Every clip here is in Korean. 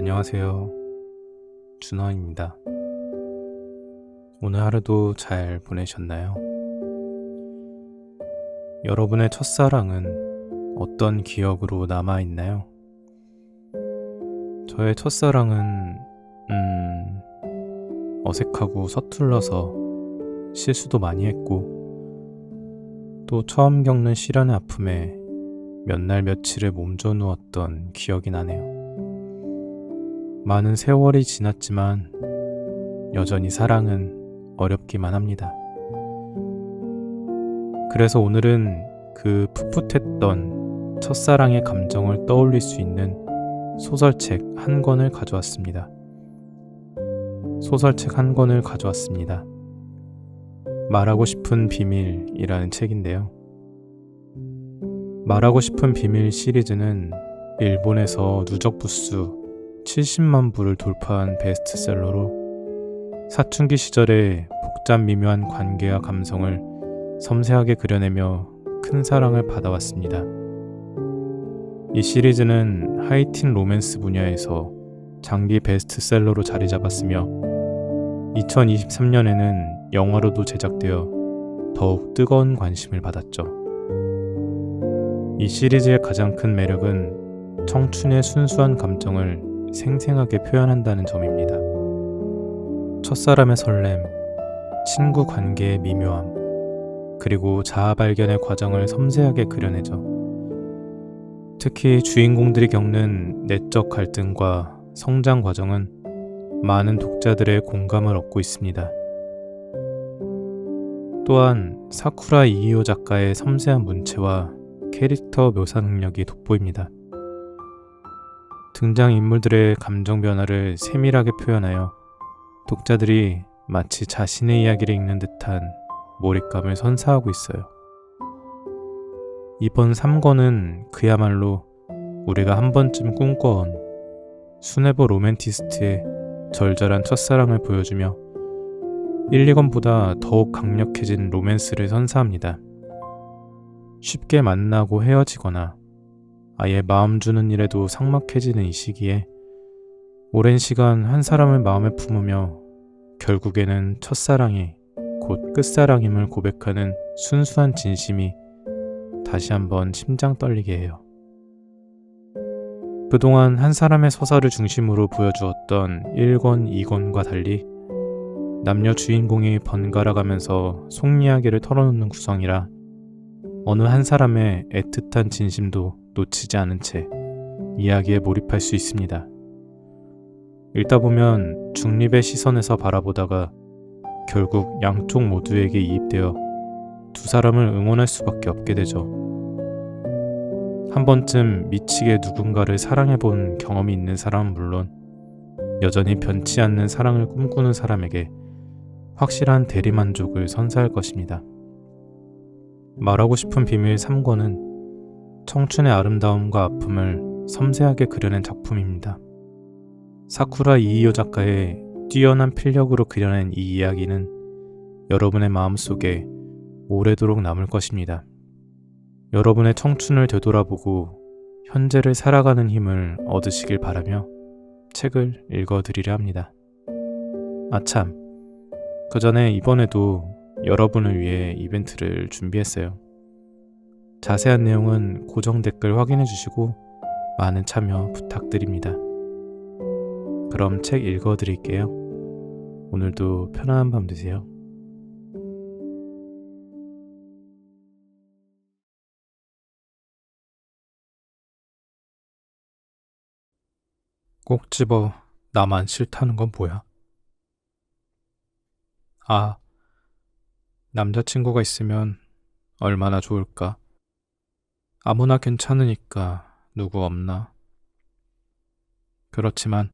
안녕하세요. 준원입니다. 오늘 하루도 잘 보내셨나요? 여러분의 첫사랑은 어떤 기억으로 남아있나요? 저의 첫사랑은, 어색하고 서툴러서 실수도 많이 했고, 또 처음 겪는 시련의 아픔에 몇 날 며칠을 몸져 누웠던 기억이 나네요. 많은 세월이 지났지만 여전히 사랑은 어렵기만 합니다. 그래서 오늘은 그 풋풋했던 첫사랑의 감정을 떠올릴 수 있는 소설책 한 권을 가져왔습니다. 말하고 싶은 비밀이라는 책인데요. 말하고 싶은 비밀 시리즈는 일본에서 누적 부수 70만 부를 돌파한 베스트셀러로 사춘기 시절의 복잡 미묘한 관계와 감성을 섬세하게 그려내며 큰 사랑을 받아왔습니다. 이 시리즈는 하이틴 로맨스 분야에서 장기 베스트셀러로 자리 잡았으며 2023년에는 영화로도 제작되어 더욱 뜨거운 관심을 받았죠. 이 시리즈의 가장 큰 매력은 청춘의 순수한 감정을 생생하게 표현한다는 점입니다. 첫사람의 설렘, 친구 관계의 미묘함, 그리고 자아 발견의 과정을 섬세하게 그려내죠. 특히 주인공들이 겪는 내적 갈등과 성장 과정은 많은 독자들의 공감을 얻고 있습니다. 또한 사쿠라 이이오 작가의 섬세한 문체와 캐릭터 묘사 능력이 돋보입니다. 등장인물들의 감정 변화를 세밀하게 표현하여 독자들이 마치 자신의 이야기를 읽는 듯한 몰입감을 선사하고 있어요. 이번 3권은 그야말로 우리가 한 번쯤 꿈꿔온 수뇌보 로맨티스트의 절절한 첫사랑을 보여주며 1, 2권보다 더욱 강력해진 로맨스를 선사합니다. 쉽게 만나고 헤어지거나 아예 마음 주는 일에도 삭막해지는 이 시기에 오랜 시간 한 사람을 마음에 품으며 결국에는 첫사랑이 곧 끝사랑임을 고백하는 순수한 진심이 다시 한번 심장 떨리게 해요. 그동안 한 사람의 서사를 중심으로 보여주었던 1권, 2권과 달리 남녀 주인공이 번갈아가면서 속이야기를 털어놓는 구성이라 어느 한 사람의 애틋한 진심도 놓치지 않은 채 이야기에 몰입할 수 있습니다. 읽다 보면 중립의 시선에서 바라보다가 결국 양쪽 모두에게 이입되어 두 사람을 응원할 수밖에 없게 되죠. 한 번쯤 미치게 누군가를 사랑해본 경험이 있는 사람은 물론 여전히 변치 않는 사랑을 꿈꾸는 사람에게 확실한 대리만족을 선사할 것입니다. 말하고 싶은 비밀 3권은 청춘의 아름다움과 아픔을 섬세하게 그려낸 작품입니다. 사쿠라 이이오 작가의 뛰어난 필력으로 그려낸 이 이야기는 여러분의 마음속에 오래도록 남을 것입니다. 여러분의 청춘을 되돌아보고 현재를 살아가는 힘을 얻으시길 바라며 책을 읽어드리려 합니다. 아참, 그 전에 이번에도 여러분을 위해 이벤트를 준비했어요. 자세한 내용은 고정 댓글 확인해 주시고 많은 참여 부탁드립니다. 그럼 책 읽어드릴게요. 오늘도 편안한 밤 되세요. 꼭 집어 나만 싫다는 건 뭐야? 아, 남자친구가 있으면 얼마나 좋을까? 아무나 괜찮으니까 누구 없나? 그렇지만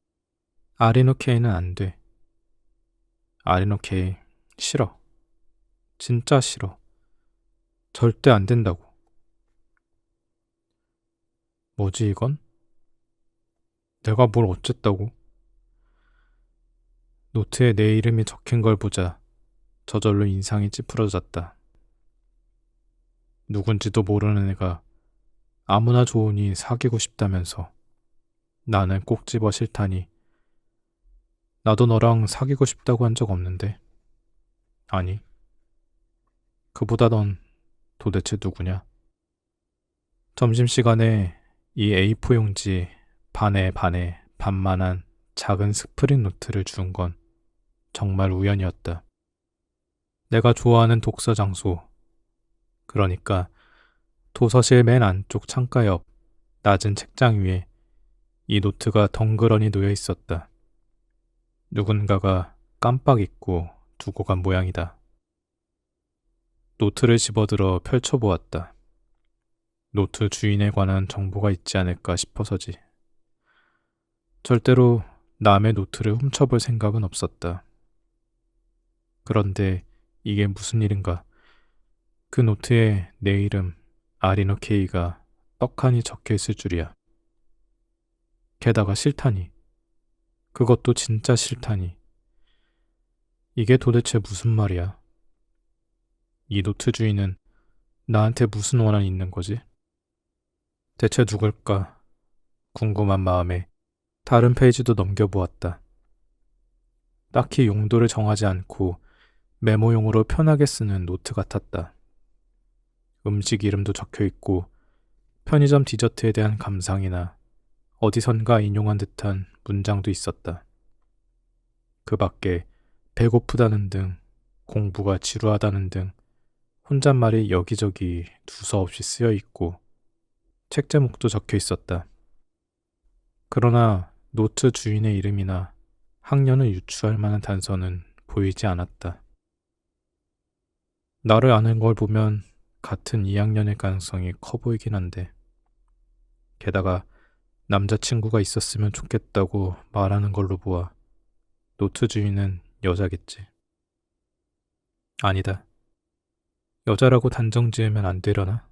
아리노케이는 안 돼. 아리노케이 싫어. 진짜 싫어. 절대 안 된다고. 뭐지 이건? 내가 뭘 어쨌다고? 노트에 내 이름이 적힌 걸 보자 저절로 인상이 찌푸러졌다. 누군지도 모르는 애가 아무나 좋으니 사귀고 싶다면서 나는 꼭 집어 싫다니. 나도 너랑 사귀고 싶다고 한 적 없는데. 아니, 그보다 넌 도대체 누구냐? 점심시간에 이 A4 용지 반에 반만한 작은 스프링 노트를 준 건 정말 우연이었다. 내가 좋아하는 독서 장소, 그러니까 도서실 맨 안쪽 창가 옆 낮은 책장 위에 이 노트가 덩그러니 놓여 있었다. 누군가가 깜빡 잊고 두고 간 모양이다. 노트를 집어들어 펼쳐보았다. 노트 주인에 관한 정보가 있지 않을까 싶어서지. 절대로 남의 노트를 훔쳐볼 생각은 없었다. 그런데 이게 무슨 일인가? 그 노트에 내 이름 아리노 케이가 떡하니 적혀 있을 줄이야. 게다가 싫다니. 그것도 진짜 싫다니. 이게 도대체 무슨 말이야? 이 노트 주인은 나한테 무슨 원한이 있는 거지? 대체 누굴까? 궁금한 마음에 다른 페이지도 넘겨보았다. 딱히 용도를 정하지 않고 메모용으로 편하게 쓰는 노트 같았다. 음식 이름도 적혀 있고 편의점 디저트에 대한 감상이나 어디선가 인용한 듯한 문장도 있었다. 그 밖에 배고프다는 등, 공부가 지루하다는 등 혼잣말이 여기저기 두서없이 쓰여 있고 책 제목도 적혀 있었다. 그러나 노트 주인의 이름이나 학년을 유추할 만한 단서는 보이지 않았다. 나를 아는 걸 보면 같은 2학년일 가능성이 커 보이긴 한데, 게다가 남자친구가 있었으면 좋겠다고 말하는 걸로 보아 노트 주인은 여자겠지. 아니다. 여자라고 단정 지으면 안 되려나?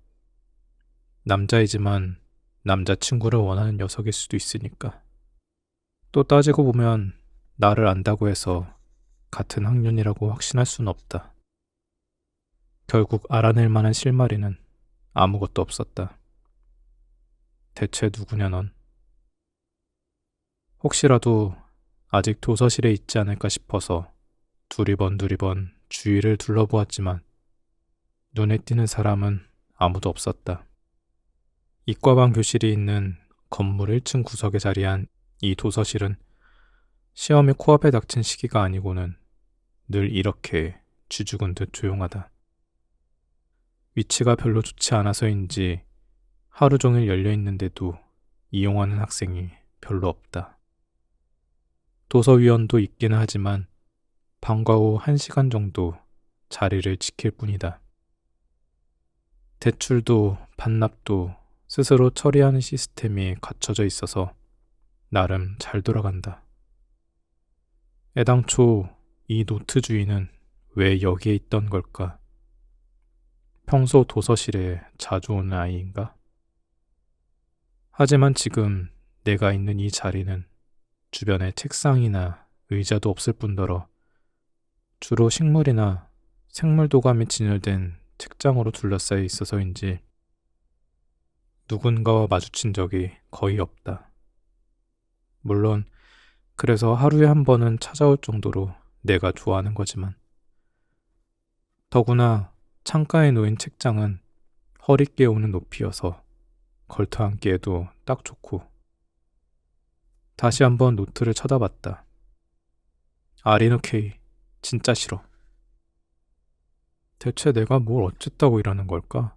남자이지만 남자친구를 원하는 녀석일 수도 있으니까. 또 따지고 보면 나를 안다고 해서 같은 학년이라고 확신할 수는 없다. 결국 알아낼 만한 실마리는 아무것도 없었다. 대체 누구냐 넌? 혹시라도 아직 도서실에 있지 않을까 싶어서 두리번 주위를 둘러보았지만 눈에 띄는 사람은 아무도 없었다. 이과방 교실이 있는 건물 1층 구석에 자리한 이 도서실은 시험이 코앞에 닥친 시기가 아니고는 늘 이렇게 쥐죽은 듯 조용하다. 위치가 별로 좋지 않아서인지 하루 종일 열려 있는데도 이용하는 학생이 별로 없다. 도서위원도 있기는 하지만 방과 후 1시간 정도 자리를 지킬 뿐이다. 대출도 반납도 스스로 처리하는 시스템이 갖춰져 있어서 나름 잘 돌아간다. 애당초 이 노트 주인은 왜 여기에 있던 걸까? 평소 도서실에 자주 오는 아이인가? 하지만 지금 내가 있는 이 자리는 주변에 책상이나 의자도 없을 뿐더러 주로 식물이나 생물 도감이 진열된 책장으로 둘러싸여 있어서인지 누군가와 마주친 적이 거의 없다. 물론 그래서 하루에 한 번은 찾아올 정도로 내가 좋아하는 거지만 더구나 창가에 놓인 책장은 허리께 오는 높이여서 걸터앉기에도 딱 좋고. 다시 한번 노트를 쳐다봤다. 아리노 케이, 진짜 싫어. 대체 내가 뭘 어쨌다고 이러는 걸까?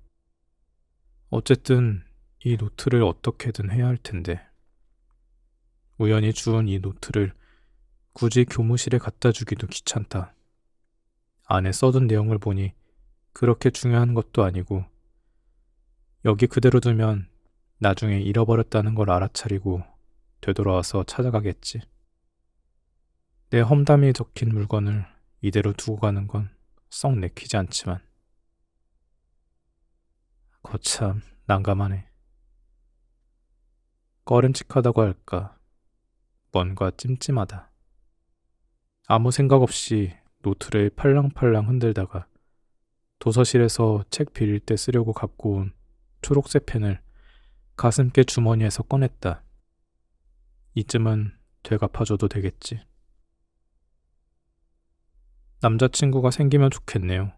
어쨌든 이 노트를 어떻게든 해야 할 텐데. 우연히 주운 이 노트를 굳이 교무실에 갖다 주기도 귀찮다. 안에 써둔 내용을 보니 그렇게 중요한 것도 아니고 여기 그대로 두면 나중에 잃어버렸다는 걸 알아차리고 되돌아와서 찾아가겠지. 내 험담이 적힌 물건을 이대로 두고 가는 건 썩 내키지 않지만 거참 난감하네. 꺼림칙하다고 할까, 뭔가 찜찜하다. 아무 생각 없이 노트를 팔랑팔랑 흔들다가 도서실에서 책 빌릴 때 쓰려고 갖고 온 초록색 펜을 가슴께 주머니에서 꺼냈다. 이쯤은 되갚아줘도 되겠지. 남자친구가 생기면 좋겠네요.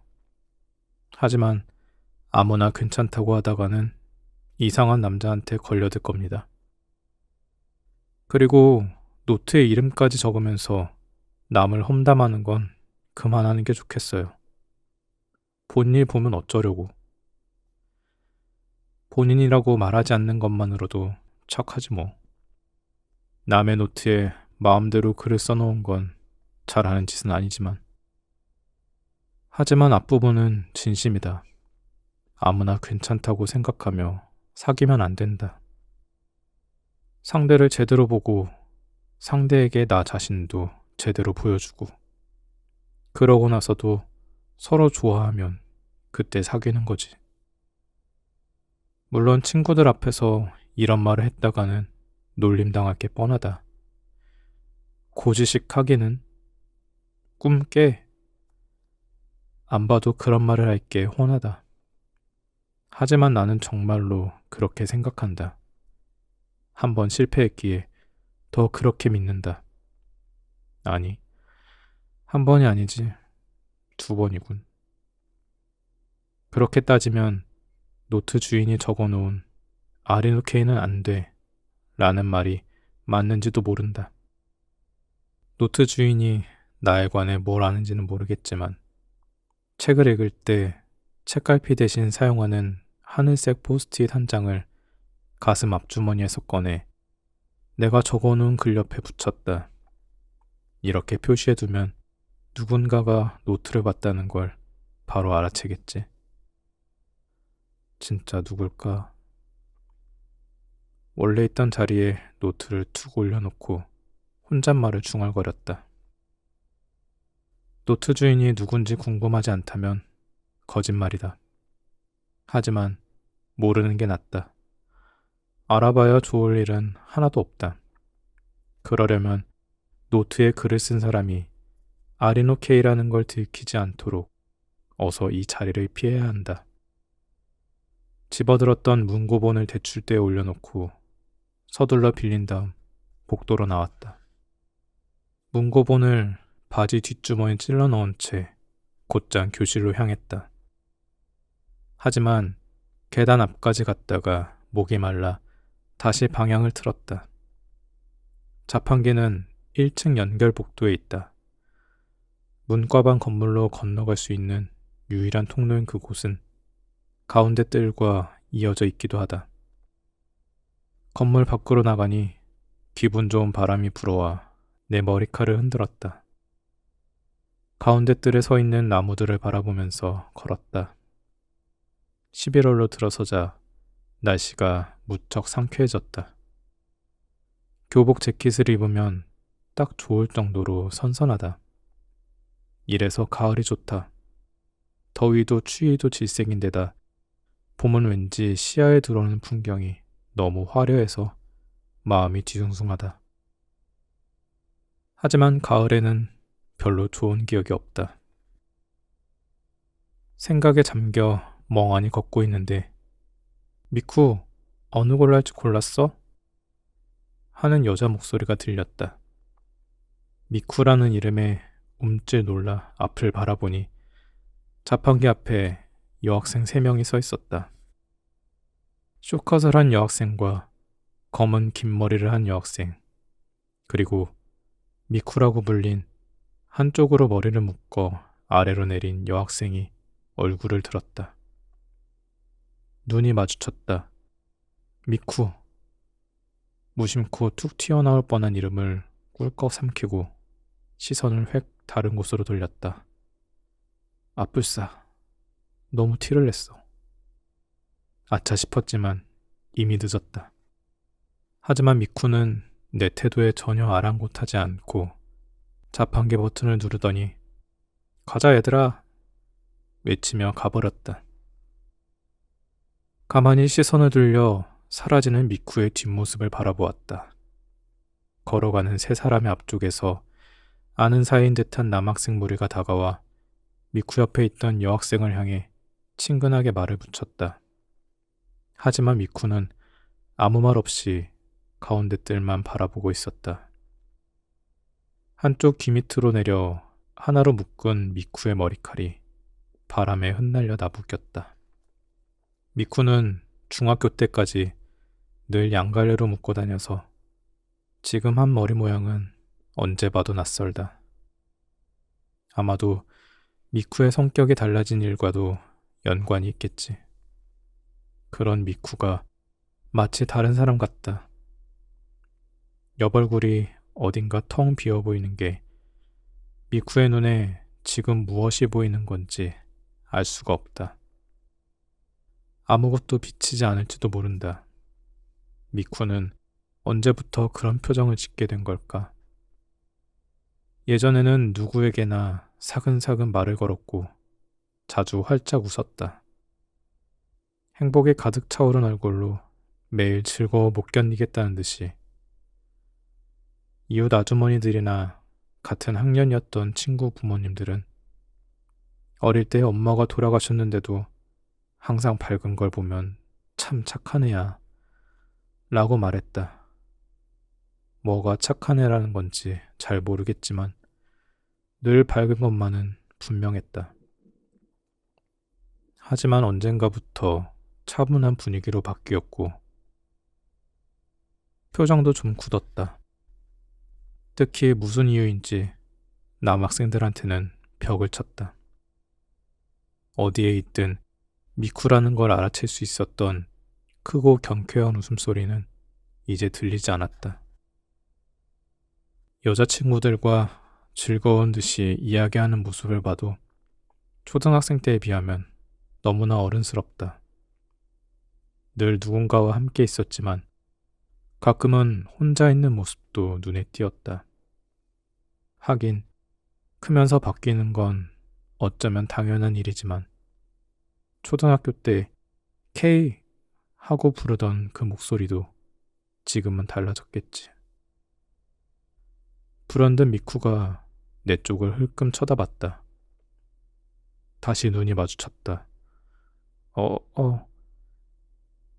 하지만 아무나 괜찮다고 하다가는 이상한 남자한테 걸려들 겁니다. 그리고 노트에 이름까지 적으면서 남을 험담하는 건 그만하는 게 좋겠어요. 본일 보면 어쩌려고. 본인이라고 말하지 않는 것만으로도 착하지 뭐. 남의 노트에 마음대로 글을 써놓은 건 잘하는 짓은 아니지만. 하지만 앞부분은 진심이다. 아무나 괜찮다고 생각하며 사귀면 안 된다. 상대를 제대로 보고 상대에게 나 자신도 제대로 보여주고 그러고 나서도 서로 좋아하면 그때 사귀는 거지. 물론 친구들 앞에서 이런 말을 했다가는 놀림당할 게 뻔하다. 고지식 하기는 꿈 깨. 안 봐도 그런 말을 할 게 훤하다. 하지만 나는 정말로 그렇게 생각한다. 한번 실패했기에 더 그렇게 믿는다. 아니, 한 번이 아니지, 2번이군. 그렇게 따지면 노트 주인이 적어놓은 아리노케이는 안 돼 라는 말이 맞는지도 모른다. 노트 주인이 나에 관해 뭘 아는지는 모르겠지만 책을 읽을 때 책갈피 대신 사용하는 하늘색 포스트잇 한 장을 가슴 앞주머니에서 꺼내 내가 적어놓은 글 옆에 붙였다. 이렇게 표시해두면 누군가가 노트를 봤다는 걸 바로 알아채겠지. 진짜 누굴까? 원래 있던 자리에 노트를 툭 올려놓고 혼잣말을 중얼거렸다. 노트 주인이 누군지 궁금하지 않다면 거짓말이다. 하지만 모르는 게 낫다. 알아봐야 좋을 일은 하나도 없다. 그러려면 노트에 글을 쓴 사람이 아리노케이라는 걸 들키지 않도록 어서 이 자리를 피해야 한다. 집어들었던 문고본을 대출대에 올려놓고 서둘러 빌린 다음 복도로 나왔다. 문고본을 바지 뒷주머니에 찔러 넣은 채 곧장 교실로 향했다. 하지만 계단 앞까지 갔다가 목이 말라 다시 방향을 틀었다. 자판기는 1층 연결 복도에 있다. 문과방 건물로 건너갈 수 있는 유일한 통로인 그곳은 가운데 뜰과 이어져 있기도 하다. 건물 밖으로 나가니 기분 좋은 바람이 불어와 내 머리카락을 흔들었다. 가운데 뜰에 서 있는 나무들을 바라보면서 걸었다. 11월로 들어서자 날씨가 무척 상쾌해졌다. 교복 재킷을 입으면 딱 좋을 정도로 선선하다. 이래서 가을이 좋다. 더위도 추위도 질색인데다 봄은 왠지 시야에 들어오는 풍경이 너무 화려해서 마음이 뒤숭숭하다. 하지만 가을에는 별로 좋은 기억이 없다. 생각에 잠겨 멍하니 걷고 있는데 미쿠, 어느 걸로 할지 골랐어? 하는 여자 목소리가 들렸다. 미쿠라는 이름에 움찔 놀라 앞을 바라보니 자판기 앞에 여학생 3명이 서 있었다. 쇼컷을 한 여학생과 검은 긴 머리를 한 여학생, 그리고 미쿠라고 불린 한쪽으로 머리를 묶어 아래로 내린 여학생이 얼굴을 들었다. 눈이 마주쳤다. 미쿠. 무심코 툭 튀어나올 뻔한 이름을 꿀꺽 삼키고 시선을 획 다른 곳으로 돌렸다. 아뿔싸. 너무 티를 냈어. 아차 싶었지만 이미 늦었다. 하지만 미쿠는 내 태도에 전혀 아랑곳하지 않고 자판기 버튼을 누르더니 가자 얘들아 외치며 가버렸다. 가만히 시선을 돌려 사라지는 미쿠의 뒷모습을 바라보았다. 걸어가는 세 사람의 앞쪽에서 아는 사이인 듯한 남학생 무리가 다가와 미쿠 옆에 있던 여학생을 향해 친근하게 말을 붙였다. 하지만 미쿠는 아무 말 없이 가운데 뜰만 바라보고 있었다. 한쪽 귀 밑으로 내려 하나로 묶은 미쿠의 머리칼이 바람에 흩날려 나부꼈다. 미쿠는 중학교 때까지 늘 양갈래로 묶고 다녀서 지금 한 머리 모양은 언제 봐도 낯설다. 아마도 미쿠의 성격이 달라진 일과도 연관이 있겠지. 그런 미쿠가 마치 다른 사람 같다. 옆얼굴이 어딘가 텅 비어 보이는 게 미쿠의 눈에 지금 무엇이 보이는 건지 알 수가 없다. 아무것도 비치지 않을지도 모른다. 미쿠는 언제부터 그런 표정을 짓게 된 걸까? 예전에는 누구에게나 사근사근 말을 걸었고 자주 활짝 웃었다. 행복에 가득 차오른 얼굴로 매일 즐거워 못 견디겠다는 듯이 이웃 아주머니들이나 같은 학년이었던 친구 부모님들은 어릴 때 엄마가 돌아가셨는데도 항상 밝은 걸 보면 참 착한 애야 라고 말했다. 뭐가 착한 애라는 건지 잘 모르겠지만 늘 밝은 것만은 분명했다. 하지만 언젠가부터 차분한 분위기로 바뀌었고 표정도 좀 굳었다. 특히 무슨 이유인지 남학생들한테는 벽을 쳤다. 어디에 있든 미쿠라는 걸 알아챌 수 있었던 크고 경쾌한 웃음소리는 이제 들리지 않았다. 여자친구들과 즐거운 듯이 이야기하는 모습을 봐도 초등학생 때에 비하면 너무나 어른스럽다. 늘 누군가와 함께 있었지만 가끔은 혼자 있는 모습도 눈에 띄었다. 하긴 크면서 바뀌는 건 어쩌면 당연한 일이지만 초등학교 때 K 하고 부르던 그 목소리도 지금은 달라졌겠지. 불현듯 미쿠가 내 쪽을 흘끔 쳐다봤다. 다시 눈이 마주쳤다.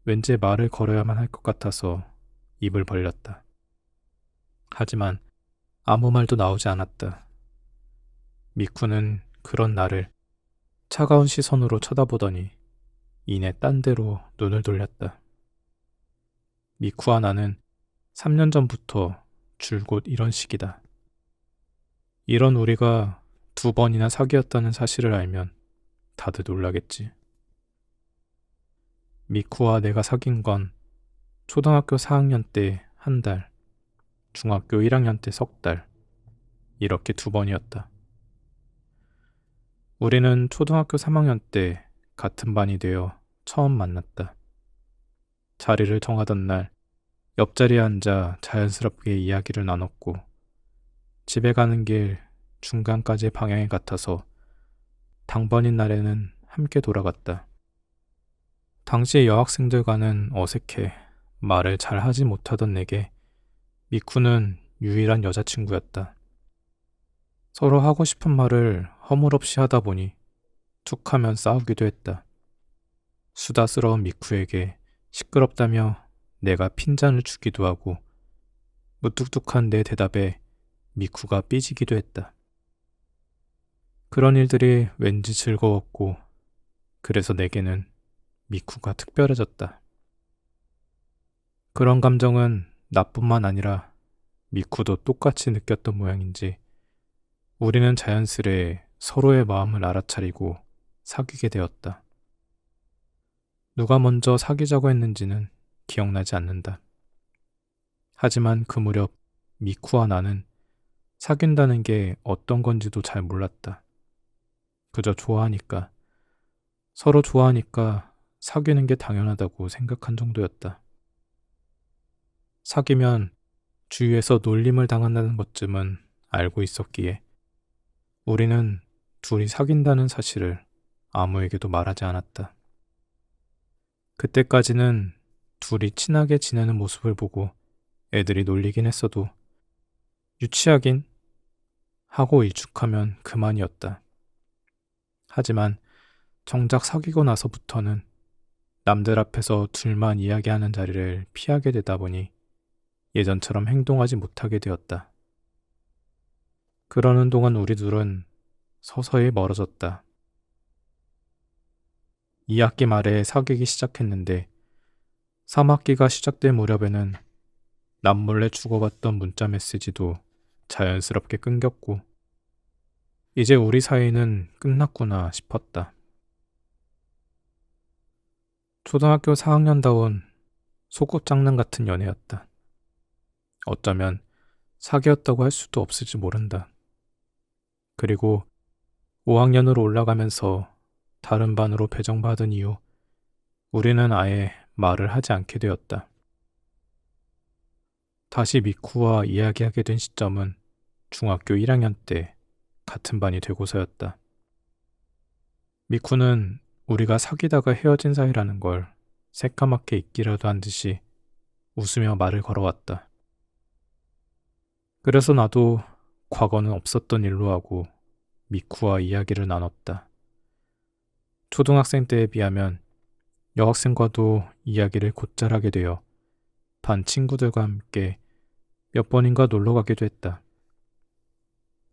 왠지 말을 걸어야만 할 것 같아서 입을 벌렸다. 하지만 아무 말도 나오지 않았다. 미쿠는 그런 나를 차가운 시선으로 쳐다보더니 이내 딴 데로 눈을 돌렸다. 미쿠와 나는 3년 전부터 줄곧 이런 식이다. 이런 우리가 2번이나 사귀었다는 사실을 알면 다들 놀라겠지. 미쿠와 내가 사귄 건 초등학교 4학년 때 1달, 중학교 1학년 때 3달, 이렇게 2번이었다. 우리는 초등학교 3학년 때 같은 반이 되어 처음 만났다. 자리를 정하던 날 옆자리에 앉아 자연스럽게 이야기를 나눴고 집에 가는 길 중간까지 방향이 같아서 당번인 날에는 함께 돌아갔다. 당시 여학생들과는 어색해 말을 잘 하지 못하던 내게 미쿠는 유일한 여자친구였다. 서로 하고 싶은 말을 허물없이 하다 보니 툭하면 싸우기도 했다. 수다스러운 미쿠에게 시끄럽다며 내가 핀잔을 주기도 하고 무뚝뚝한 내 대답에 미쿠가 삐지기도 했다. 그런 일들이 왠지 즐거웠고 그래서 내게는 미쿠가 특별해졌다. 그런 감정은 나뿐만 아니라 미쿠도 똑같이 느꼈던 모양인지 우리는 자연스레 서로의 마음을 알아차리고 사귀게 되었다. 누가 먼저 사귀자고 했는지는 기억나지 않는다. 하지만 그 무렵 미쿠와 나는 사귄다는 게 어떤 건지도 잘 몰랐다. 그저 좋아하니까, 서로 좋아하니까 사귀는 게 당연하다고 생각한 정도였다. 사귀면 주위에서 놀림을 당한다는 것쯤은 알고 있었기에 우리는 둘이 사귄다는 사실을 아무에게도 말하지 않았다. 그때까지는 둘이 친하게 지내는 모습을 보고 애들이 놀리긴 했어도 유치하긴 하고 일축하면 그만이었다. 하지만 정작 사귀고 나서부터는 남들 앞에서 둘만 이야기하는 자리를 피하게 되다 보니 예전처럼 행동하지 못하게 되었다. 그러는 동안 우리 둘은 서서히 멀어졌다. 2학기 말에 사귀기 시작했는데 3학기가 시작될 무렵에는 남몰래 주고받던 문자 메시지도 자연스럽게 끊겼고 이제 우리 사이는 끝났구나 싶었다. 초등학교 4학년다운 소꿉장난 같은 연애였다. 어쩌면 사귀었다고 할 수도 없을지 모른다. 그리고 5학년으로 올라가면서 다른 반으로 배정받은 이후 우리는 아예 말을 하지 않게 되었다. 다시 미쿠와 이야기하게 된 시점은 중학교 1학년 때 같은 반이 되고서였다. 미쿠는 우리가 사귀다가 헤어진 사이라는 걸 새까맣게 잊기라도 한 듯이 웃으며 말을 걸어왔다. 그래서 나도 과거는 없었던 일로 하고 미쿠와 이야기를 나눴다. 초등학생 때에 비하면 여학생과도 이야기를 곧잘 하게 되어 반 친구들과 함께 몇 번인가 놀러 가기도 했다.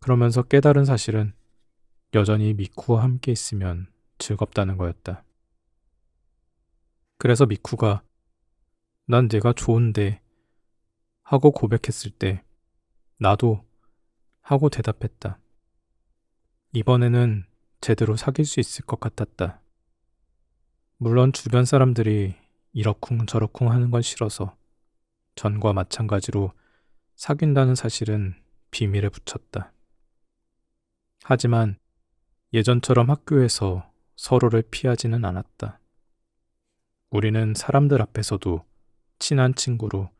그러면서 깨달은 사실은 여전히 미쿠와 함께 있으면 즐겁다는 거였다. 그래서 미쿠가 난 내가 좋은데 하고 고백했을 때 나도 하고 대답했다. 이번에는 제대로 사귈 수 있을 것 같았다. 물론 주변 사람들이 이러쿵저러쿵 하는 건 싫어서 전과 마찬가지로 사귄다는 사실은 비밀에 붙였다. 하지만 예전처럼 학교에서 서로를 피하지는 않았다. 우리는 사람들 앞에서도 친한 친구로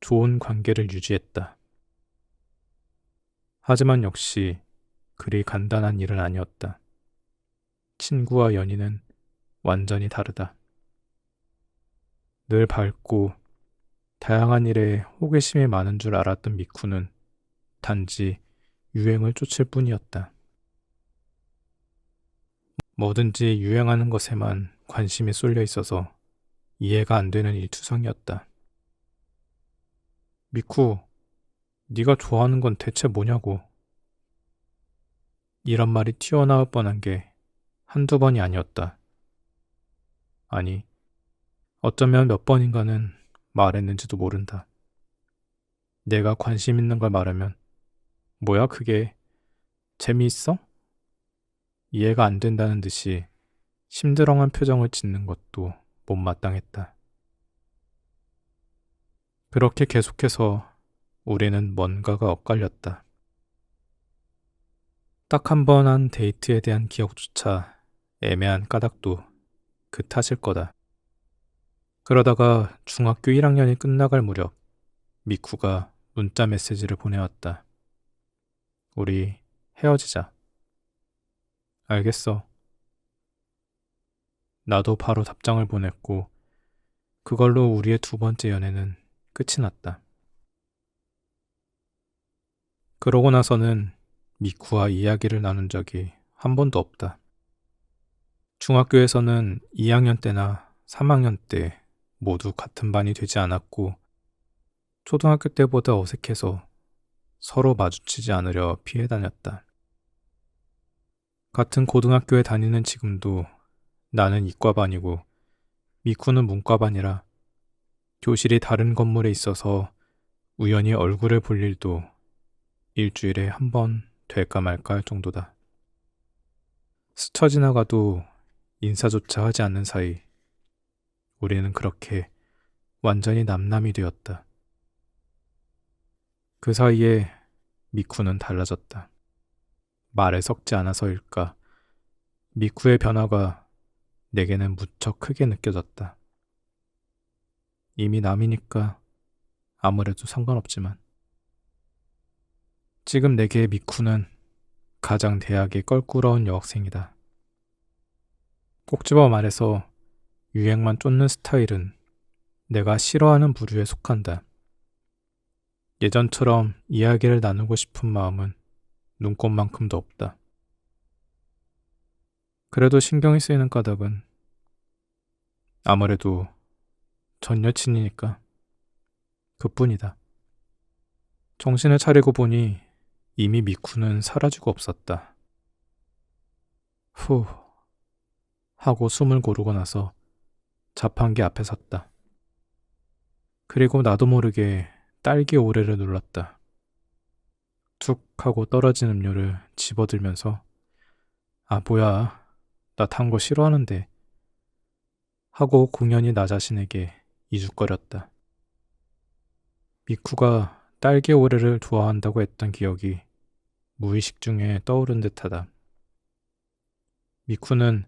좋은 관계를 유지했다. 하지만 역시 그리 간단한 일은 아니었다. 친구와 연인은 완전히 다르다. 늘 밝고 다양한 일에 호기심이 많은 줄 알았던 미쿠는 단지 유행을 쫓을 뿐이었다. 뭐든지 유행하는 것에만 관심이 쏠려 있어서 이해가 안 되는 일투성이었다. 미쿠, 네가 좋아하는 건 대체 뭐냐고. 이런 말이 튀어나올 뻔한 게 한두 번이 아니었다. 아니, 어쩌면 몇 번인가는 말했는지도 모른다. 내가 관심 있는 걸 말하면 뭐야 그게 재미있어? 이해가 안 된다는 듯이 심드렁한 표정을 짓는 것도 못마땅했다. 그렇게 계속해서 우리는 뭔가가 엇갈렸다. 딱 한 번 한 데이트에 대한 기억조차 애매한 까닭도 그 탓일 거다. 그러다가 중학교 1학년이 끝나갈 무렵 미쿠가 문자 메시지를 보내왔다. 우리 헤어지자. 알겠어. 나도 바로 답장을 보냈고 그걸로 우리의 두 번째 연애는 끝이 났다. 그러고 나서는 미쿠와 이야기를 나눈 적이 한 번도 없다. 중학교에서는 2학년 때나 3학년 때 모두 같은 반이 되지 않았고 초등학교 때보다 어색해서 서로 마주치지 않으려 피해 다녔다. 같은 고등학교에 다니는 지금도 나는 이과반이고 미쿠는 문과반이라 교실이 다른 건물에 있어서 우연히 얼굴을 볼 일도 일주일에 한 번 될까 말까 할 정도다. 스쳐 지나가도 인사조차 하지 않는 사이 우리는 그렇게 완전히 남남이 되었다. 그 사이에 미쿠는 달라졌다. 말에 섞지 않아서일까 미쿠의 변화가 내게는 무척 크게 느껴졌다. 이미 남이니까 아무래도 상관없지만 지금 내게 미쿠는 가장 대학의 껄끄러운 여학생이다. 꼭 집어 말해서 유행만 쫓는 스타일은 내가 싫어하는 부류에 속한다. 예전처럼 이야기를 나누고 싶은 마음은 눈꽃만큼도 없다. 그래도 신경이 쓰이는 까닭은 아무래도 전 여친이니까 그뿐이다. 정신을 차리고 보니 이미 미쿠는 사라지고 없었다. 후 하고 숨을 고르고 나서 자판기 앞에 섰다. 그리고 나도 모르게 딸기 오레를 눌렀다. 툭 하고 떨어진 음료를 집어들면서 아 뭐야 나 탄 거 싫어하는데 하고 공연히 나 자신에게 이죽거렸다. 미쿠가 딸기 오레를 좋아한다고 했던 기억이 무의식 중에 떠오른 듯하다. 미쿠는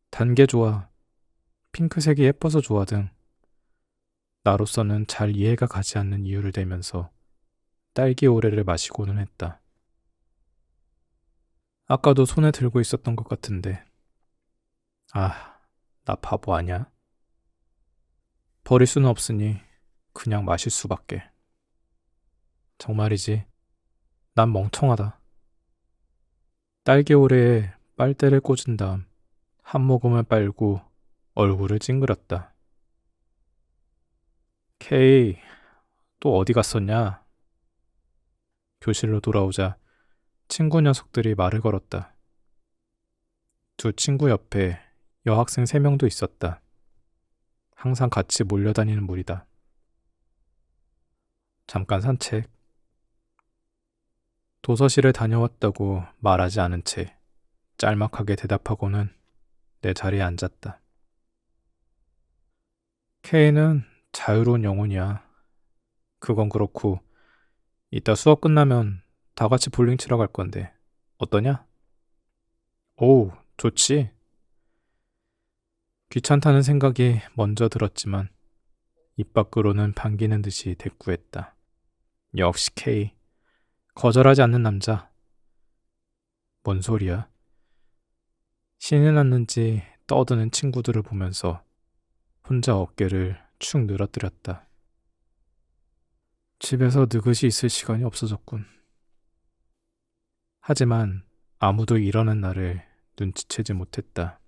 단 게 좋아, 핑크색이 예뻐서 좋아 등 나로서는 잘 이해가 가지 않는 이유를 대면서 딸기 오레를 마시고는 했다. 아까도 손에 들고 있었던 것 같은데 아, 나 바보 아냐? 버릴 수는 없으니 그냥 마실 수밖에. 정말이지, 난 멍청하다. 딸기 오레에 빨대를 꽂은 다음 한 모금을 빨고 얼굴을 찡그렸다. 케이, 또 어디 갔었냐? 교실로 돌아오자 친구 녀석들이 말을 걸었다. 두 친구 옆에 여학생 3명도 있었다. 항상 같이 몰려다니는 무리다. 잠깐 산책. 도서실에 다녀왔다고 말하지 않은 채 짤막하게 대답하고는 내 자리에 앉았다. 케이는 자유로운 영혼이야. 그건 그렇고 이따 수업 끝나면 다 같이 볼링 치러 갈 건데 어떠냐? 오, 좋지. 귀찮다는 생각이 먼저 들었지만 입 밖으로는 반기는 듯이 대꾸했다. 역시 케이. 거절하지 않는 남자. 뭔 소리야? 신이 났는지 떠드는 친구들을 보면서 혼자 어깨를 축 늘어뜨렸다. 집에서 느긋이 있을 시간이 없어졌군. 하지만 아무도 이러는 나를 눈치채지 못했다.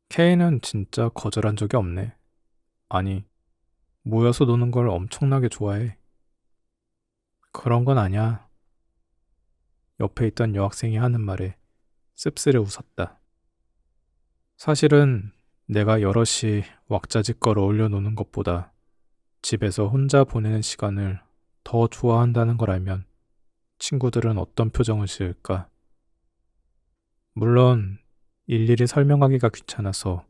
케이는 진짜 거절한 적이 없네. 아니, 모여서 노는 걸 엄청나게 좋아해. 그런 건 아냐. 옆에 있던 여학생이 하는 말에 씁쓸해 웃었다. 사실은 내가 여럿이 왁자지껄 어울려 노는 것보다 집에서 혼자 보내는 시간을 더 좋아한다는 걸 알면 친구들은 어떤 표정을 지을까? 물론 일일이 설명하기가 귀찮아서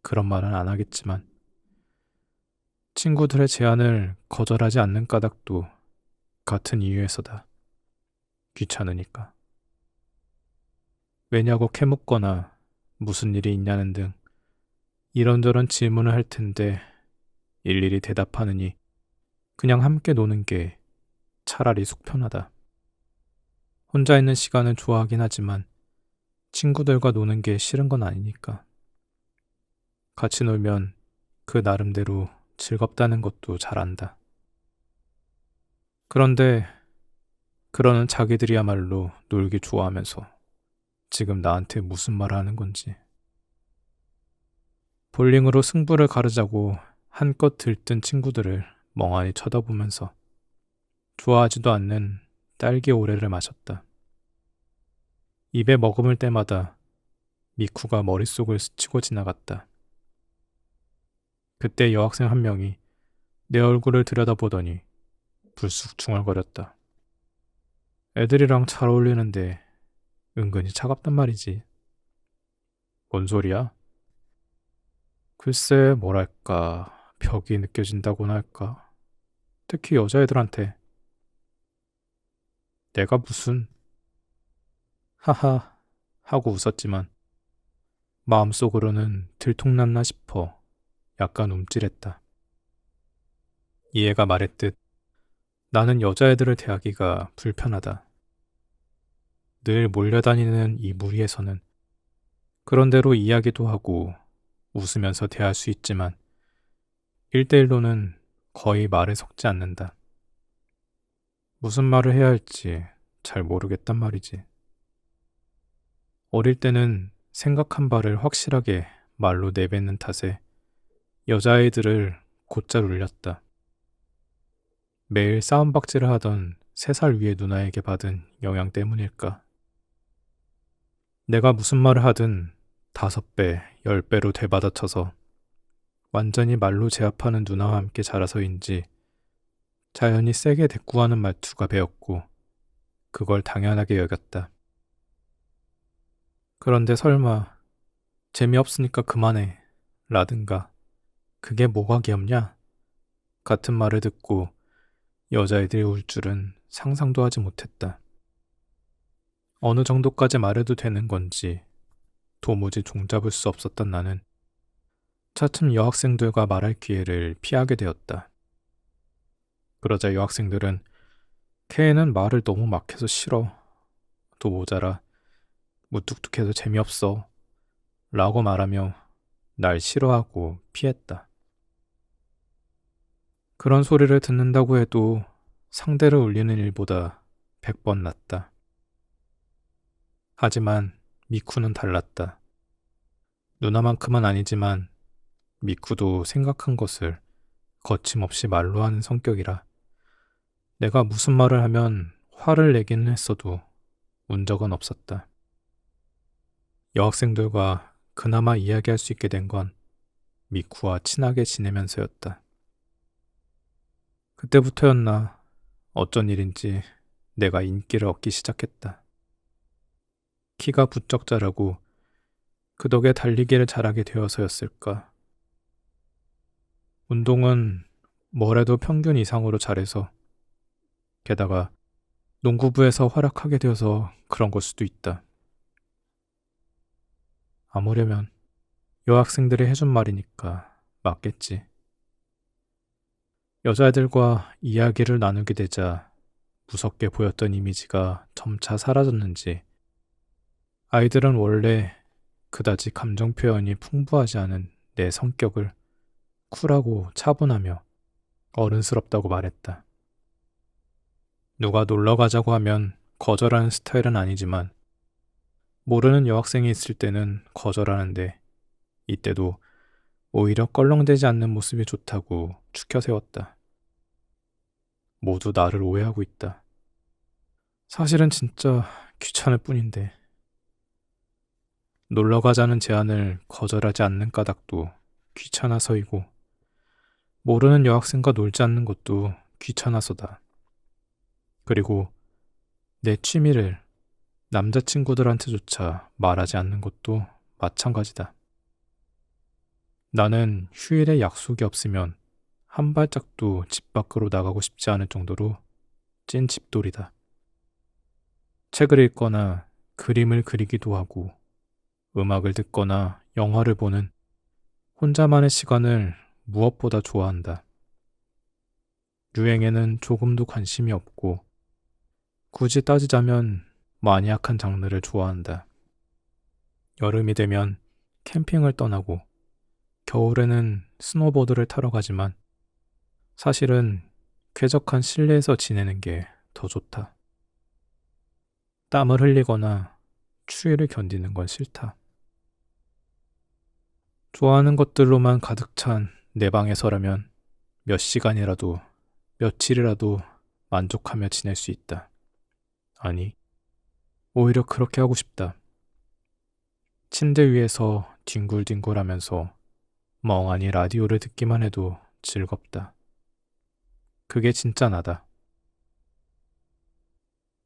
그런 말은 안 하겠지만 친구들의 제안을 거절하지 않는 까닭도 같은 이유에서다. 귀찮으니까. 왜냐고 캐묻거나 무슨 일이 있냐는 등 이런저런 질문을 할 텐데 일일이 대답하느니 그냥 함께 노는 게 차라리 속편하다. 혼자 있는 시간을 좋아하긴 하지만 친구들과 노는 게 싫은 건 아니니까. 같이 놀면 그 나름대로 즐겁다는 것도 잘 안다. 그런데 그러는 자기들이야말로 놀기 좋아하면서 지금 나한테 무슨 말을 하는 건지. 볼링으로 승부를 가르자고 한껏 들뜬 친구들을 멍하니 쳐다보면서 좋아하지도 않는 딸기 오레를 마셨다. 입에 머금을 때마다 미쿠가 머릿속을 스치고 지나갔다. 그때 여학생 한 명이 내 얼굴을 들여다보더니 불쑥 중얼거렸다. 애들이랑 잘 어울리는데 은근히 차갑단 말이지. 뭔 소리야? 글쎄 뭐랄까 벽이 느껴진다고나 할까. 특히 여자애들한테. 내가 무슨 하하 하고 웃었지만 마음속으로는 들통났나 싶어 약간 움찔했다. 이 애가 말했듯 나는 여자애들을 대하기가 불편하다. 늘 몰려다니는 이 무리에서는 그런대로 이야기도 하고 웃으면서 대할 수 있지만 1대1로는 거의 말에 섞지 않는다. 무슨 말을 해야 할지 잘 모르겠단 말이지. 어릴 때는 생각한 바를 확실하게 말로 내뱉는 탓에 여자아이들을 곧잘 울렸다. 매일 싸움박질을 하던 3살 위의 누나에게 받은 영향 때문일까? 내가 무슨 말을 하든 5배, 10배로 되받아쳐서 완전히 말로 제압하는 누나와 함께 자라서인지 자연히 세게 대꾸하는 말투가 배었고 그걸 당연하게 여겼다. 그런데 설마 재미없으니까 그만해 라든가 그게 뭐가 귀엽냐? 같은 말을 듣고 여자애들이 울 줄은 상상도 하지 못했다. 어느 정도까지 말해도 되는 건지 도무지 종잡을 수 없었던 나는 차츰 여학생들과 말할 기회를 피하게 되었다. 그러자 여학생들은 걔는 말을 너무 막해서 싫어. 또 모자라. 무뚝뚝해서 재미없어. 라고 말하며 날 싫어하고 피했다. 그런 소리를 듣는다고 해도 상대를 울리는 일보다 100번 낫다. 하지만 미쿠는 달랐다. 누나만큼은 아니지만 미쿠도 생각한 것을 거침없이 말로 하는 성격이라 내가 무슨 말을 하면 화를 내기는 했어도 운 적은 없었다. 여학생들과 그나마 이야기할 수 있게 된 건 미쿠와 친하게 지내면서였다. 그때부터였나 어쩐 일인지 내가 인기를 얻기 시작했다. 키가 부쩍 자라고 그 덕에 달리기를 잘하게 되어서였을까. 운동은 뭐래도 평균 이상으로 잘해서 게다가 농구부에서 활약하게 되어서 그런 걸 수도 있다. 아무려면 여학생들이 해준 말이니까 맞겠지. 여자애들과 이야기를 나누게 되자 무섭게 보였던 이미지가 점차 사라졌는지 아이들은 원래 그다지 감정 표현이 풍부하지 않은 내 성격을 쿨하고 차분하며 어른스럽다고 말했다. 누가 놀러 가자고 하면 거절하는 스타일은 아니지만 모르는 여학생이 있을 때는 거절하는데 이때도 오히려 껄렁대지 않는 모습이 좋다고 추켜 세웠다. 모두 나를 오해하고 있다. 사실은 진짜 귀찮을 뿐인데 놀러 가자는 제안을 거절하지 않는 까닭도 귀찮아서이고 모르는 여학생과 놀지 않는 것도 귀찮아서다. 그리고 내 취미를 남자친구들한테조차 말하지 않는 것도 마찬가지다. 나는 휴일에 약속이 없으면 한 발짝도 집 밖으로 나가고 싶지 않을 정도로 찐 집돌이다. 책을 읽거나 그림을 그리기도 하고 음악을 듣거나 영화를 보는 혼자만의 시간을 무엇보다 좋아한다. 유행에는 조금도 관심이 없고 굳이 따지자면 마니악한 장르를 좋아한다. 여름이 되면 캠핑을 떠나고 겨울에는 스노보드를 타러 가지만 사실은 쾌적한 실내에서 지내는 게 더 좋다. 땀을 흘리거나 추위를 견디는 건 싫다. 좋아하는 것들로만 가득 찬 내 방에서라면 몇 시간이라도 며칠이라도 만족하며 지낼 수 있다. 아니, 오히려 그렇게 하고 싶다. 침대 위에서 뒹굴뒹굴 하면서 멍하니 라디오를 듣기만 해도 즐겁다. 그게 진짜 나다.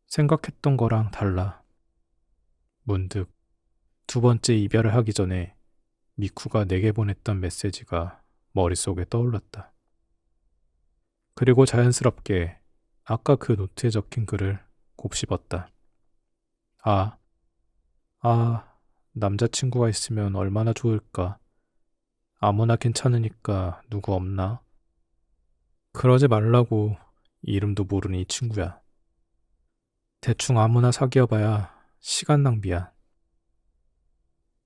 생각했던 거랑 달라. 문득 2번째 이별을 하기 전에 미쿠가 내게 보냈던 메시지가 머릿속에 떠올랐다. 그리고 자연스럽게 아까 그 노트에 적힌 글을 곱씹었다. 남자친구가 있으면 얼마나 좋을까. 아무나 괜찮으니까 누구 없나? 그러지 말라고 이름도 모르는 이 친구야. 대충 아무나 사귀어봐야 시간 낭비야.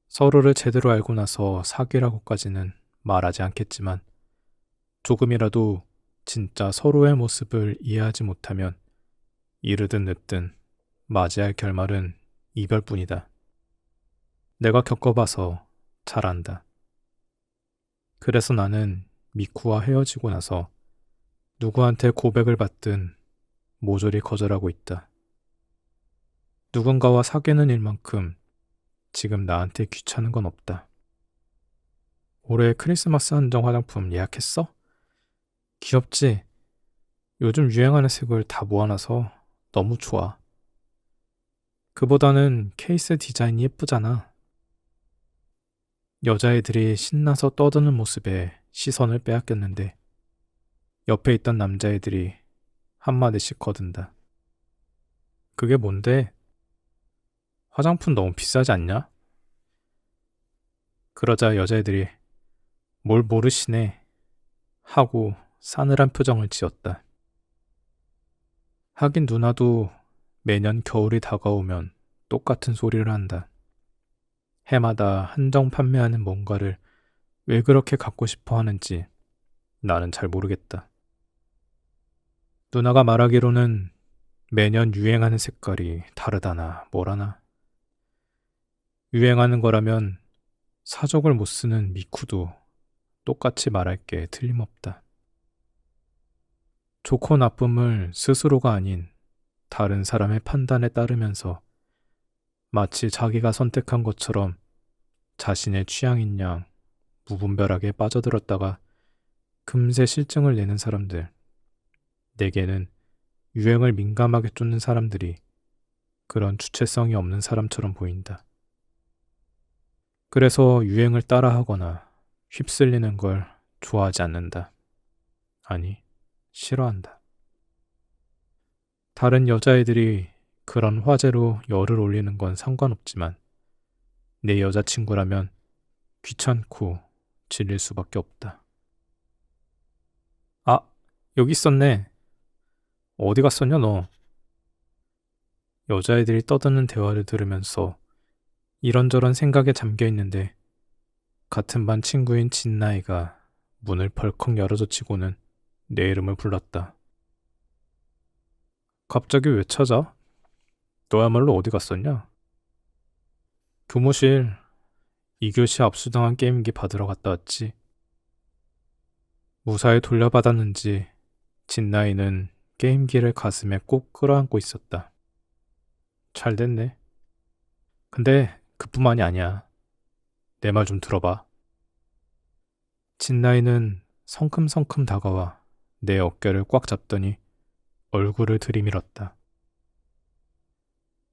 서로를 제대로 알고 나서 사귀라고까지는 말하지 않겠지만 조금이라도 진짜 서로의 모습을 이해하지 못하면 이르든 늦든 맞이할 결말은 이별뿐이다. 내가 겪어봐서 잘 안다. 그래서 나는 미쿠와 헤어지고 나서 누구한테 고백을 받든 모조리 거절하고 있다. 누군가와 사귀는 일만큼 지금 나한테 귀찮은 건 없다. 올해 크리스마스 한정 화장품 예약했어? 귀엽지? 요즘 유행하는 색을 다 모아놔서 너무 좋아. 그보다는 케이스 디자인이 예쁘잖아. 여자애들이 신나서 떠드는 모습에 시선을 빼앗겼는데 옆에 있던 남자애들이 한마디씩 거든다. 그게 뭔데? 화장품 너무 비싸지 않냐? 그러자 여자애들이 뭘 모르시네 하고 싸늘한 표정을 지었다. 하긴 누나도 매년 겨울이 다가오면 똑같은 소리를 한다. 해마다 한정 판매하는 뭔가를 왜 그렇게 갖고 싶어 하는지 나는 잘 모르겠다. 누나가 말하기로는 매년 유행하는 색깔이 다르다나 뭐라나. 유행하는 거라면 사족을 못 쓰는 미쿠도 똑같이 말할 게 틀림없다. 좋고 나쁨을 스스로가 아닌 다른 사람의 판단에 따르면서 마치 자기가 선택한 것처럼 자신의 취향인 양 무분별하게 빠져들었다가 금세 실증을 내는 사람들. 내게는 유행을 민감하게 쫓는 사람들이 그런 주체성이 없는 사람처럼 보인다. 그래서 유행을 따라하거나 휩쓸리는 걸 좋아하지 않는다. 아니, 싫어한다. 다른 여자애들이 그런 화제로 열을 올리는 건 상관없지만 내 여자친구라면 귀찮고 질릴 수밖에 없다. 아, 여기 있었네. 어디 갔었냐 너? 여자애들이 떠드는 대화를 들으면서 이런저런 생각에 잠겨 있는데 같은 반 친구인 진나이가 문을 벌컥 열어젖히고는 내 이름을 불렀다. 갑자기 왜 찾아? 너야말로 어디 갔었냐? 교무실 2교시 압수당한 게임기 받으러 갔다 왔지. 무사히 돌려받았는지 진나이는 게임기를 가슴에 꼭 끌어안고 있었다. 잘 됐네. 근데 그뿐만이 아니야. 내 말 좀 들어봐. 진나이는 성큼성큼 다가와 내 어깨를 꽉 잡더니 얼굴을 들이밀었다.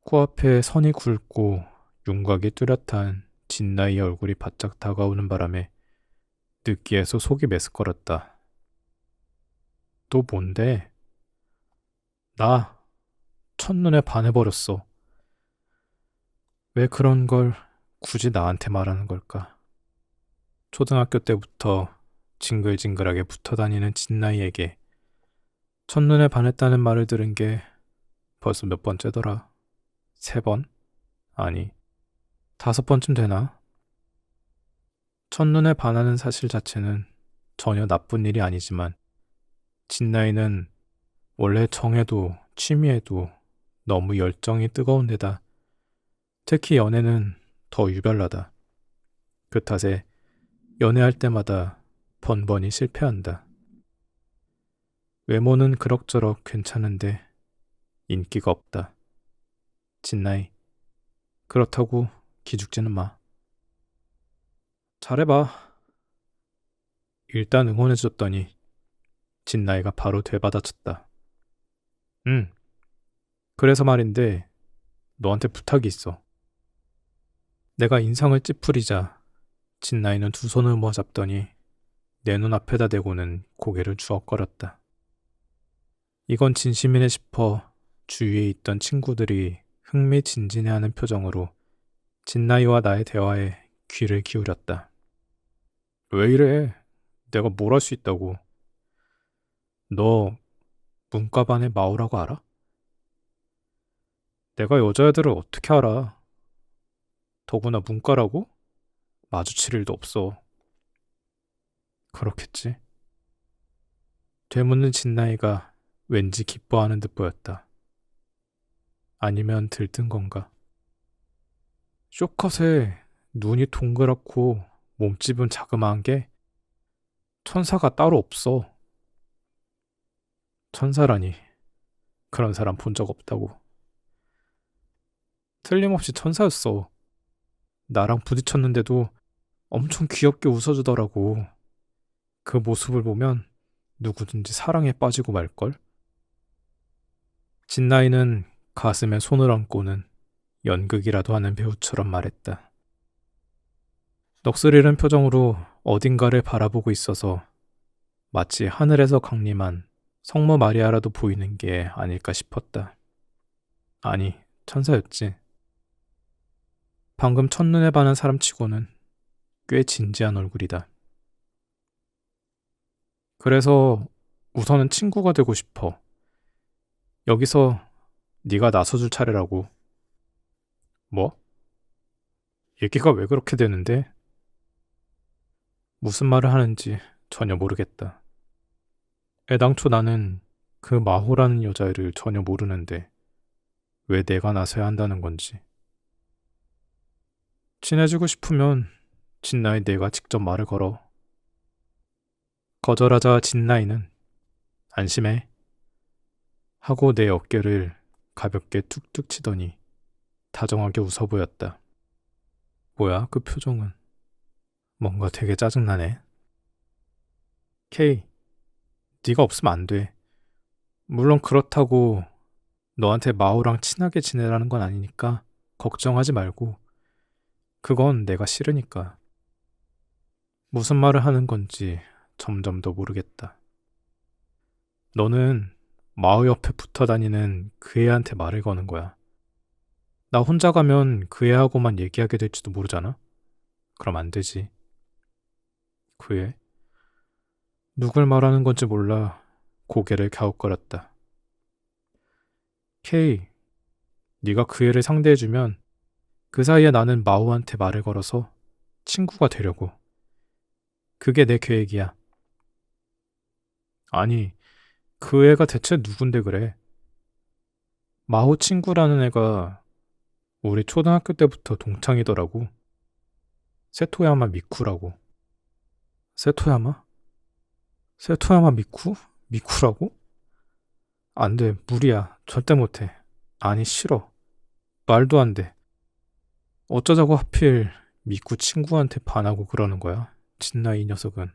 코앞에 선이 굵고 윤곽이 뚜렷한 진나이의 얼굴이 바짝 다가오는 바람에 느끼해서 속이 메스꺼렸다. 또 뭔데? 나 첫눈에 반해버렸어. 왜 그런 걸 굳이 나한테 말하는 걸까? 초등학교 때부터 징글징글하게 붙어 다니는 진나이에게 첫눈에 반했다는 말을 들은 게 벌써 몇 번째더라? 3번? 아니, 5번쯤 되나? 첫눈에 반하는 사실 자체는 전혀 나쁜 일이 아니지만 진나이는 원래 정에도 취미에도 너무 열정이 뜨거운 데다 특히 연애는 더 유별나다. 그 탓에 연애할 때마다 번번이 실패한다. 외모는 그럭저럭 괜찮은데 인기가 없다. 진나이, 그렇다고 기죽지는 마. 잘해봐. 일단 응원해줬더니 진나이가 바로 되받아쳤다. 응, 그래서 말인데 너한테 부탁이 있어. 내가 인상을 찌푸리자 진나이는 두 손을 모아 잡더니 내 눈앞에다 대고는 고개를 주걱거렸다. 이건 진심이네 싶어 주위에 있던 친구들이 흥미진진해하는 표정으로 진나이와 나의 대화에 귀를 기울였다. 왜 이래? 내가 뭘 할 수 있다고. 너 문과반의 마오라고 알아? 내가 여자애들을 어떻게 알아? 더구나 문과라고? 마주칠 일도 없어. 그렇겠지. 되묻는 진나이가 왠지 기뻐하는 듯 보였다. 아니면 들뜬 건가? 쇼컷에 눈이 동그랗고 몸집은 자그마한 게 천사가 따로 없어. 천사라니. 그런 사람 본 적 없다고. 틀림없이 천사였어. 나랑 부딪혔는데도 엄청 귀엽게 웃어주더라고. 그 모습을 보면 누구든지 사랑에 빠지고 말걸? 진나이는 가슴에 손을 얹고는 연극이라도 하는 배우처럼 말했다. 넋을 잃은 표정으로 어딘가를 바라보고 있어서 마치 하늘에서 강림한 성모 마리아라도 보이는 게 아닐까 싶었다. 아니, 천사였지. 방금 첫눈에 반한 사람치고는 꽤 진지한 얼굴이다. 그래서 우선은 친구가 되고 싶어. 여기서 네가 나서줄 차례라고. 뭐? 얘기가 왜 그렇게 되는데? 무슨 말을 하는지 전혀 모르겠다. 애당초 나는 그 마호라는 여자애를 전혀 모르는데 왜 내가 나서야 한다는 건지. 친해지고 싶으면 진나이 내가 직접 말을 걸어. 거절하자 진나이는 안심해 하고 내 어깨를 가볍게 툭툭 치더니 다정하게 웃어 보였다. 뭐야 그 표정은. 뭔가 되게 짜증나네. 케이, 네가 없으면 안 돼. 물론 그렇다고 너한테 마오랑 친하게 지내라는 건 아니니까 걱정하지 말고. 그건 내가 싫으니까. 무슨 말을 하는 건지 점점 더 모르겠다. 너는 마오 옆에 붙어 다니는 그 애한테 말을 거는 거야. 나 혼자 가면 그 애하고만 얘기하게 될지도 모르잖아? 그럼 안 되지. 그 애? 누굴 말하는 건지 몰라 고개를 갸웃거렸다. 케이, 네가 그 애를 상대해주면 그 사이에 나는 마오한테 말을 걸어서 친구가 되려고. 그게 내 계획이야. 아니, 그 애가 대체 누군데 그래? 마호 친구라는 애가 우리 초등학교 때부터 동창이더라고. 세토야마 미쿠라고. 세토야마? 세토야마 미쿠? 미쿠라고? 안 돼, 무리야. 절대 못해. 아니, 싫어. 말도 안 돼. 어쩌자고 하필 미쿠 친구한테 반하고 그러는 거야? 진나 이 녀석은.